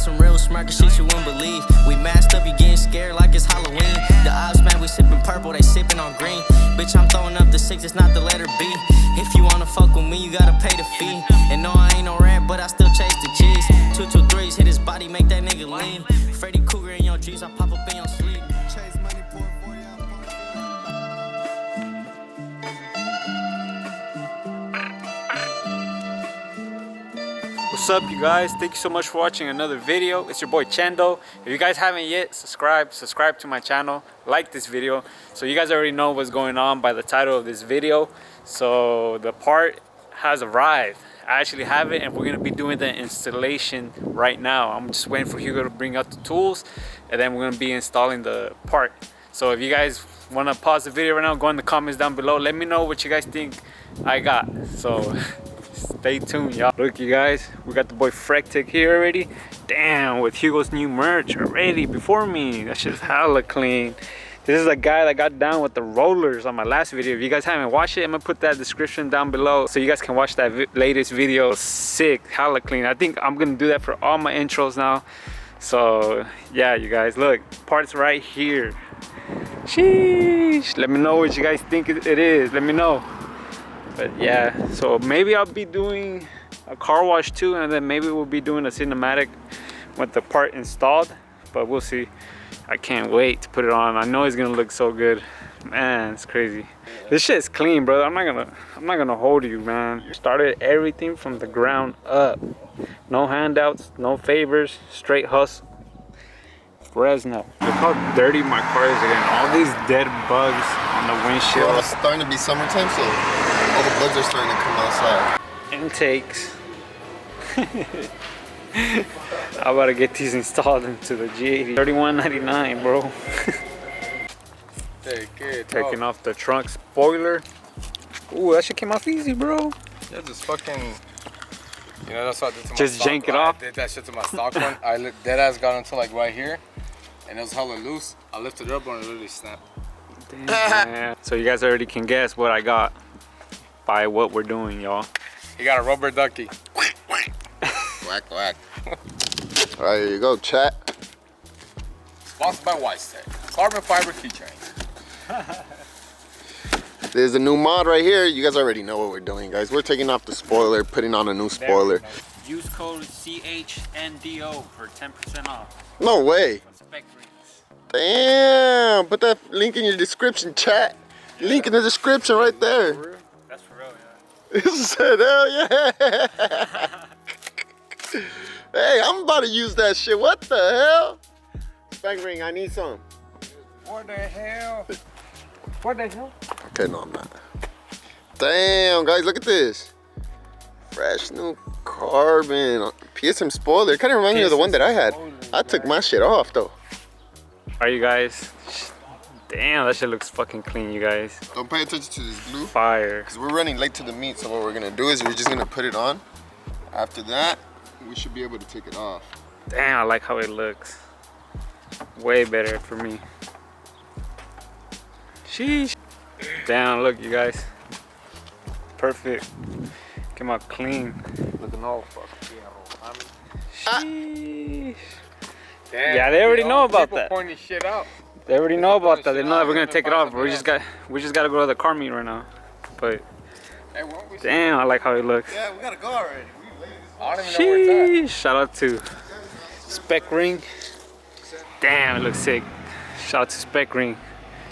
some real smirking shit you wouldn't believe. We masked up, you getting scared like it's Halloween. The ops, man, we sipping purple, they sipping on green. Bitch, I'm throwing up the 6, it's not the letter B. If you wanna fuck with me, you gotta pay the fee. And no, I ain't no rat, but I still chase the cheese. 223s, hit his body, make that nigga lean. Freddy Cougar in your G's, I pop up in your sleep. Chase money, pour for you. What's up, you guys? Thank you so much for watching another video. It's your boy Chendo. If you guys haven't yet, subscribe to my channel, like this video. So you guys already know what's going on by the title of this video. So the part has arrived. I actually have it, and we're gonna be doing the installation right now. I'm just waiting for Hugo to bring out the tools, and then we're gonna be installing the part. So if you guys wanna pause the video right now, go in the comments down below. Let me know what you guys think I got. So stay tuned, y'all. Look, you guys, we got the boy Frektic here already. Damn, with Hugo's new merch already before me. That shit's hella clean. This is a guy that got down with the rollers on my last video. If you guys haven't watched it, I'm gonna put that description down below so you guys can watch that latest video. Sick, hella clean. I think I'm gonna do that for all my intros now. So yeah, you guys, look, parts right here. Sheesh. Let me know what you guys think it is. Let me know. But yeah, so maybe I'll be doing a car wash too, and then maybe we'll be doing a cinematic with the part installed, but we'll see. I can't wait to put it on. I know it's gonna look so good. Man, it's crazy. This shit's clean, brother. I'm not gonna hold you, man. Started everything from the ground up. No handouts, no favors, straight hustle. Fresno. Look how dirty my car is again. All these dead bugs on the windshield. Well, it's starting to be summertime, so all the bugs are starting to come outside. Intakes. I'm about to get these installed into the G80. $31.99, bro. Taking off the trunk spoiler. Ooh, that shit came off easy, bro. Yeah, just fucking, you know, that's what I did to my just stock. jank it off. I did that shit to my stock one. Dead ass got into like right here, and it was hella loose. I lifted it up and it literally snapped. Damn. So you guys already can guess what I got by what we're doing, y'all. He got a rubber ducky. Whack, whack. All right, here you go, chat. Sponsored by Roadside. Carbon fiber keychain. There's a new mod right here. You guys already know what we're doing, guys. We're taking off the spoiler, putting on a new spoiler. Use code CHNDO for 10% off. No way. Spec rings. Damn. Put that link in your description, chat. Link in the description right there. That's for real, yeah. This said, hell yeah. Hey, I'm about to use that shit. What the hell? Spec ring, I need some. What the hell? What the hell? Okay, no, I'm not. Damn, guys, look at this. Fresh new carbon PSM spoiler. It kind of reminds me of the one that I had. I took my shit off though. Alright, you guys. Damn, that shit looks fucking clean, you guys. Don't pay attention to this glue. Fire. Because we're running late to the meet, so what we're gonna do is we're just gonna put it on. After that, we should be able to take it off. Damn, I like how it looks. Way better for me. Sheesh. Damn, look, you guys. Perfect. Came out clean. Looking all fucking Sheesh. Damn, Yeah, they already know about that. Pointing shit out. They already know about that. They know that we're gonna take it off. We just gotta go to the car meet right now. But Hey, won't we damn, I like how it looks. Yeah, we gotta go already. I don't even know where it's Sheesh. Shout out to Spec Ring. Damn, it looks sick. Shout out to Spec Ring.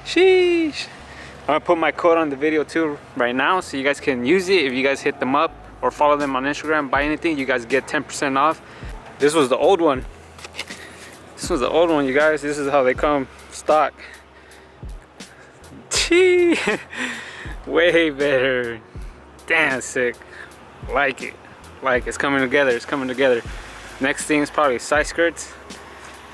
Sheesh. I'm gonna put my code on the video too right now so you guys can use it. If you guys hit them up or follow them on Instagram, buy anything, you guys get 10% off. This was the old one. This was the old one, you guys. This is how they come stock. Gee. Way better. Damn, sick. Like it. Like, it's coming together. It's coming together. Next thing is probably side skirts.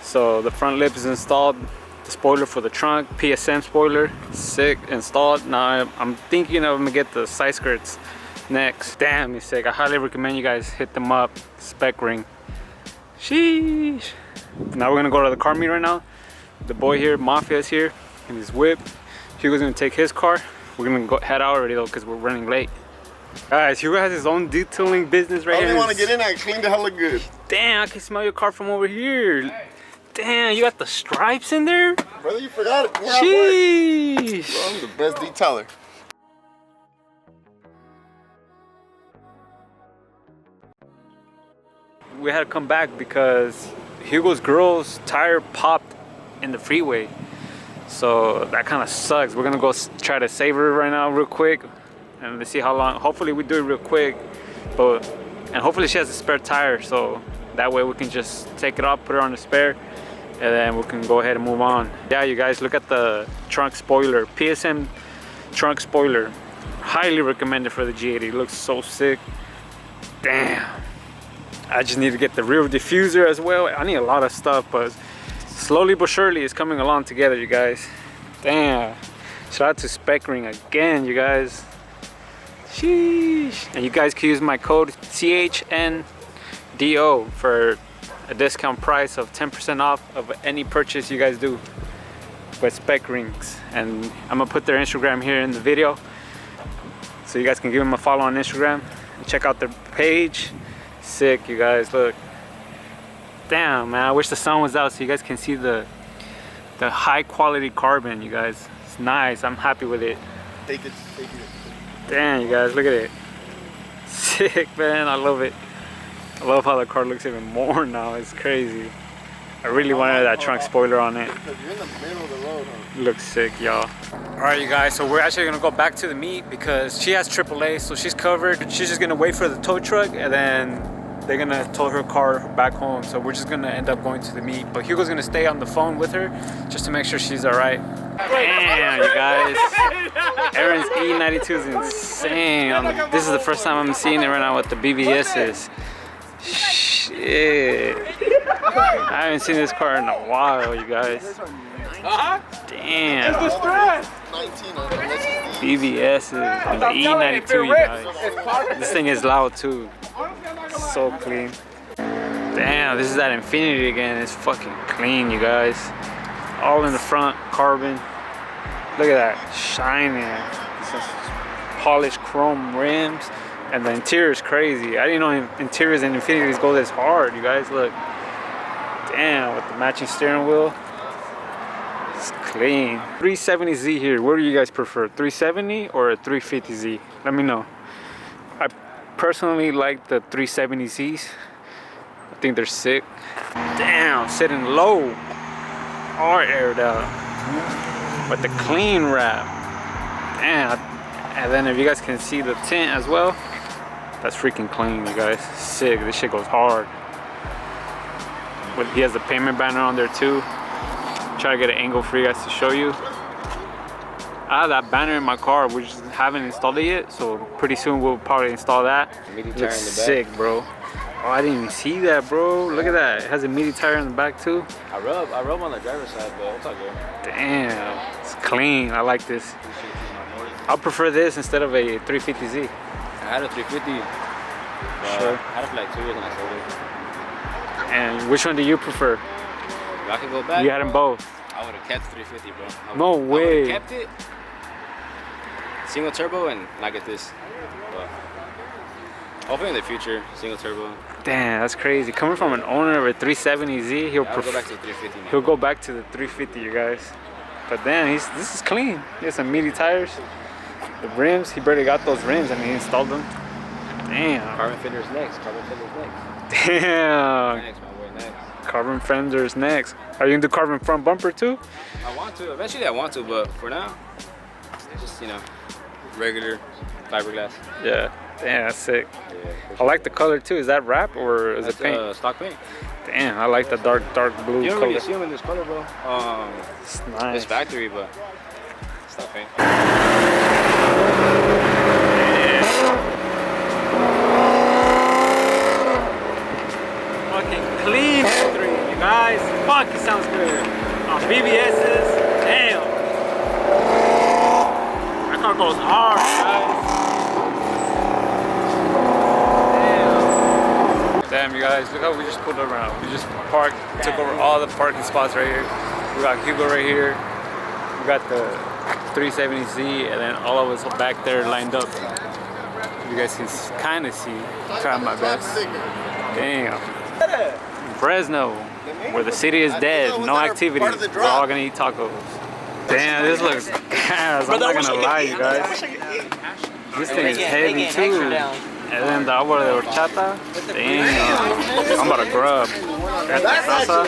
So the front lip is installed. The spoiler for the trunk, PSM spoiler, sick, installed. Now I'm thinking I'm gonna get the side skirts next. Damn, it's sick. I highly recommend you guys hit them up. Spec Ring. Sheesh. Now we're gonna go to the car meet right now. The boy here, Mafia, is here in his whip. Hugo's gonna take his car. We're gonna go head out already though because we're running late. Guys, Hugo has his own detailing business right I here. only want to get in and clean the hella good. Damn, I can smell your car from over here. Damn, you got the stripes in there? Brother, you forgot it. Sheesh. Bro, I'm the best detailer. We had to come back because Hugo's girl's tire popped in the freeway. So that kind of sucks. We're gonna go try to save her right now real quick. And let's see how long. Hopefully we do it real quick. And hopefully she has a spare tire. So that way we can just take it off, put her on the spare. And then we can go ahead and move on. Yeah, you guys, look at the trunk spoiler. PSM trunk spoiler. Highly recommended for the G80. It looks so sick. Damn. I just need to get the rear diffuser as well. I need a lot of stuff, but slowly but surely it's coming along together, you guys. Damn. Shout out to Spec Ring again, you guys. Sheesh. And you guys can use my code CHNDO for a discount price of 10% off of any purchase you guys do with Spec Rings. And I'm gonna put their Instagram here in the video, so you guys can give them a follow on Instagram and check out their page. Sick, you guys, look. Damn, man, I wish the sun was out so you guys can see the high quality carbon, you guys. It's nice, I'm happy with it. Take it. Damn, you guys, look at it. Sick, man, I love it. I love how the car looks even more now, it's crazy. I really wanted that trunk spoiler on it. Because you're in the middle of the road, huh? Looks sick, y'all. All right, you guys, so we're actually gonna go back to the meet because she has AAA, so she's covered. She's just gonna wait for the tow truck and then they're gonna tow her car back home. So we're just gonna end up going to the meet. But Hugo's gonna stay on the phone with her just to make sure she's all right. Damn, you guys. Aaron's E92 is insane. This is the first time I'm seeing it right now with the BBSs. Shit. I haven't seen this car in a while, you guys. Damn. BBSs on the E92, you guys. This thing is loud too. So clean. Damn, this is that Infinity again. It's fucking clean, you guys. All in the front, carbon. Look at that, shining. This is polished chrome rims. And the interior is crazy. I didn't know interiors and Infinities go this hard, you guys. Look. Damn, with the matching steering wheel. It's clean. 370Z here. What do you guys prefer? 370 or a 350Z? Let me know. I personally like the 370Zs. I think they're sick. Damn, sitting low. All aired out. With the clean wrap. Damn. And then if you guys can see the tint as well. That's freaking clean, you guys. Sick. This shit goes hard. But he has the payment banner on there too. Try to get an angle for you guys to show you. I have that banner in my car. We just haven't installed it yet, so pretty soon we'll probably install that. Meaty tire Looks in the back. sick, bro. Oh, I didn't even see that, bro. Look at that. It has a meaty tire in the back too. I rub on the driver's side, but it's all good. Damn, it's clean. I like this. I'll prefer this instead of a 350Z. I had a 350. Sure. I had it for like 2 years and I sold it. And which one do you prefer? If I could go back, You had them both. I would have kept 350, bro. No I way. would have kept it. Single turbo and not get this. But hopefully in the future, single turbo. Damn, that's crazy. Coming from an owner of a 370Z, he'll I would go prefer. back to the 350, man. He'll go back to the 350, you guys. But damn, this is clean. He has some meaty tires. The rims, he barely got those rims and he installed them. Damn. Carbon fenders next. Carbon fenders next. Damn. Next, my boy, next. Carbon fenders next. Are you gonna do carbon front bumper too? I want to. Eventually I want to, but for now, just, you know, regular fiberglass. Yeah. Damn, that's sick. Yeah. I like the color too. Is that wrap or is That's it paint? stock paint. Damn, I like the dark blue You don't color. really see them in this color, bro. It's nice. It's factory, but stock paint. Fucking clean 3, you guys. Fuck, it sounds good. On BBS's, damn. That car goes hard, guys. Damn, you guys, look how we just pulled around. We just parked, took over all the parking spots right here. We got Hugo right here. We got the 370Z, and then all of us back there lined up. you guys can kind of see. Trying my best. Damn. Fresno, where the city is dead, no activity. We're all gonna eat tacos. Damn, this looks gas. I'm not gonna lie, you guys. This thing is heavy too. And then the agua de horchata. Damn. I'm about to grub. Got the salsa.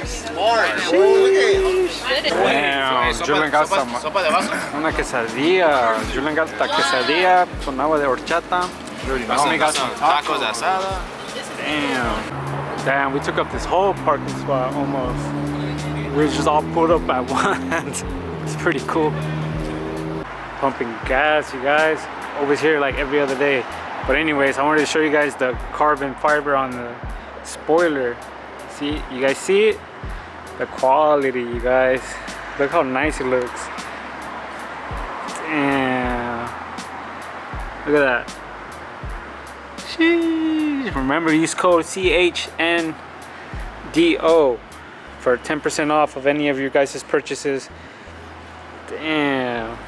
Damn. Julian got some. Una quesadilla. Julian got the quesadilla con agua de horchata. Homie got some tacos asada. Damn. Damn, we took up this whole parking spot almost. We just all pulled up at once. It's pretty cool. Pumping gas, you guys. Always here like every other day. But anyways, I wanted to show you guys the carbon fiber on the spoiler. See, you guys see it? The quality, you guys. Look how nice it looks. Damn. Look at that. Sheesh. Remember, use code CHNDO for 10% off of any of your guys' purchases. Damn.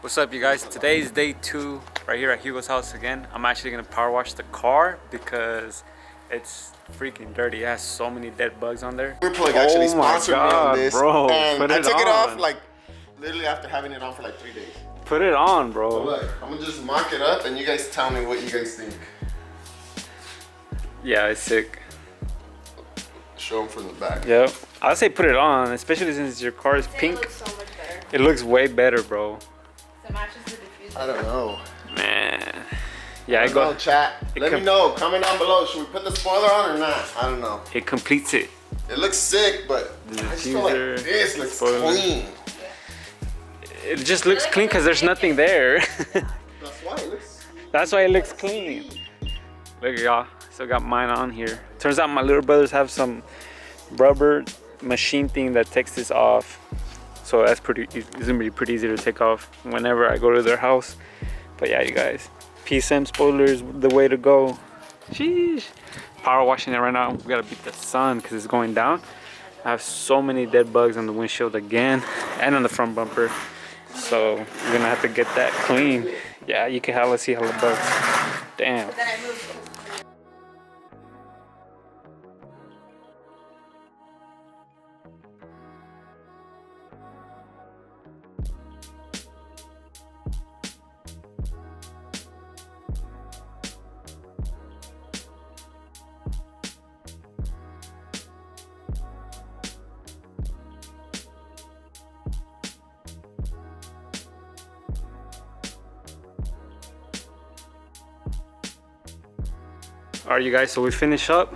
What's up, you guys? Today is day 2 right here at Hugo's house again. I'm actually gonna power wash the car because it's freaking dirty. It has so many dead bugs on there. Plug actually sponsored me on this, bro. and I took it off like literally after having it on for like 3 days. Put it on, bro. So look, I'm gonna just mock it up and you guys tell me what you guys think. Yeah, it's sick. Show them from the back. Yep. I'd say put it on, especially since your car is pink. It looks so much better. It looks way better, bro. It matches the diffuser. I don't know. Man. Yeah, I I go. know, chat. Let me know. Comment down below. Should we put the spoiler on or not? I don't know. It completes it. It looks sick, but I just feel like diffuser, this looks spoiler. clean. It just looks clean because there's nothing there. That's why it looks. That's why it looks clean. Look, y'all. Still got mine on here. Turns out my little brothers have some rubber machine thing that takes this off. So that's it's gonna be pretty easy to take off whenever I go to their house. But yeah, you guys, PSM spoiler is the way to go. Sheesh. Power washing it right now. We gotta beat the sun because it's going down. I have so many dead bugs on the windshield again and on the front bumper. So we're gonna have to get that clean. Yeah, you can hella see hella bugs. Damn. But then I moved. All right, you guys, so we finish up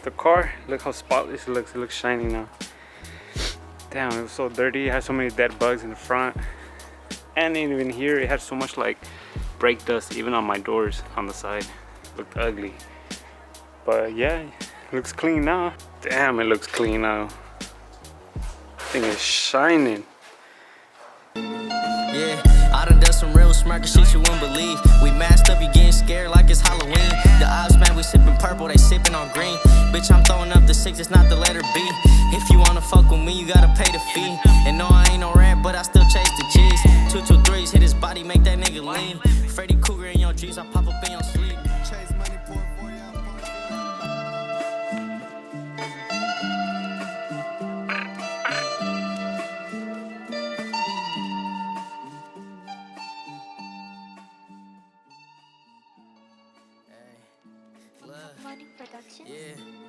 the car. Look how spotless it looks. It looks shiny now. Damn, it was so dirty. It had so many dead bugs in the front. And even here, it had so much like brake dust, even on my doors on the side. Looked ugly. But yeah, it looks clean now. Damn, it looks clean now. Thing is shining. Yeah, I done some real smirking shit you wouldn't believe. We masked up, you getting scared like it's Halloween. The ops, man, we sipping purple, they sipping on green. Bitch, I'm throwing up the 6, it's not the letter B. If you wanna fuck with me, you gotta pay the fee. And no, I ain't no rat, but I still chase the cheese. 223s, hit his body, make that nigga lean. Freddy Cougar in your dreams, I pop up in your sleep. Chase money, pour 40 out. Morning production. Yeah.